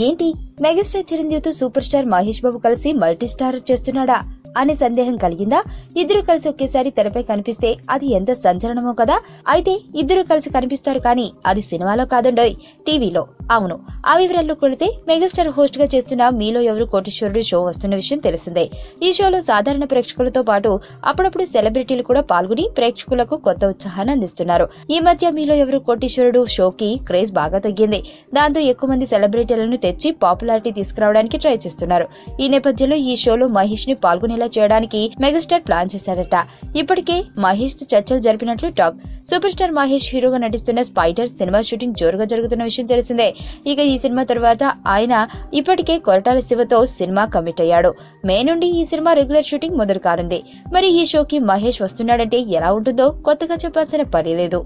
ఏంటి megastar చిరంజీవితో super star Mahesh Babu కలిసి multi star చేస్తున్నాడా అనే సందేహం కలిగిందా? ఇద్దరు కలిసి ఒకేసారి తెరపై కనిపిస్తే అది ఎంత సంచలనమో కదా. అయితే ఇద్దరు కలిసి కనిపిస్తారు కానీ అది సినిమాలో కాదండోయ్, టీవీలో. అవును, ఆ వివరాల్లో కొడితే మెగాస్టార్ హోస్ట్ గా చేస్తున్న మీలో ఎవరు కోటీశ్వరుడు షో వస్తున్న విషయం తెలిసిందే. ఈ షోలో సాధారణ ప్రేక్షకులతో పాటు అప్పుడప్పుడు సెలబ్రిటీలు కూడా పాల్గొని ప్రేక్షకులకు కొత్త ఉత్సాహాన్ని అందిస్తున్నారు. ఈ మధ్య మీలో ఎవరు కోటీశ్వరుడు షోకి క్రేజ్ బాగా తగ్గింది. దాంతో ఎక్కువ మంది సెలబ్రిటీలను తెచ్చి పాపులారిటీ తీసుకురావడానికి ట్రై చేస్తున్నారు. ఈ నేపథ్యంలో ఈ షోలో మహేష్ ని పాల్గొనేలా చేయడానికి మెగాస్టార్ ప్లాన్ చేశాడట. ఇప్పటికే మహేష్ తో చర్చలు జరిపినట్లు టాక్. సూపర్ స్టార్ మహేష్ హీరోగా నటిస్తున్న స్పైడర్ సినిమా షూటింగ్ జోరుగా జరుగుతున్న విషయం తెలిసిందే. ఇక ఈ సినిమా తర్వాత ఆయన ఇప్పటికే కొరటాల శివతో సినిమా కమిట్ అయ్యాడు. మే నుండి ఈ సినిమా రెగ్యులర్ షూటింగ్ మొదలు కానుంది. మరి ఈ షోకి మహేష్ వస్తున్నాడంటే ఎలా ఉంటుందో కొత్తగా చెప్పాల్సిన పని లేదు.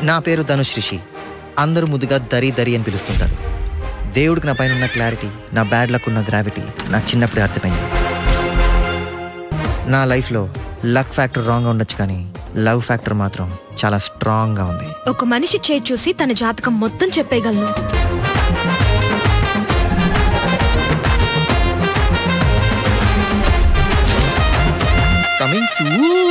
నా పేరు ధనుష్ రిషి. అందరూ ముద్దుగా దరి దరి అని పిలుస్తుంటారు. దేవుడికి నా పైన ఉన్న క్లారిటీ, నా బ్యాడ్ లక్ ఉన్న గ్రావిటీ నాకు చిన్నప్పుడే అర్థమైంది. నా లైఫ్లో లక్ ఫ్యాక్టర్ రాంగ్గా ఉండొచ్చు కానీ లవ్ ఫ్యాక్టర్ మాత్రం చాలా స్ట్రాంగ్గా ఉంది. ఒక మనిషి చేయి చూసి తన జాతకం మొత్తం చెప్పేయగలను. Coming soon.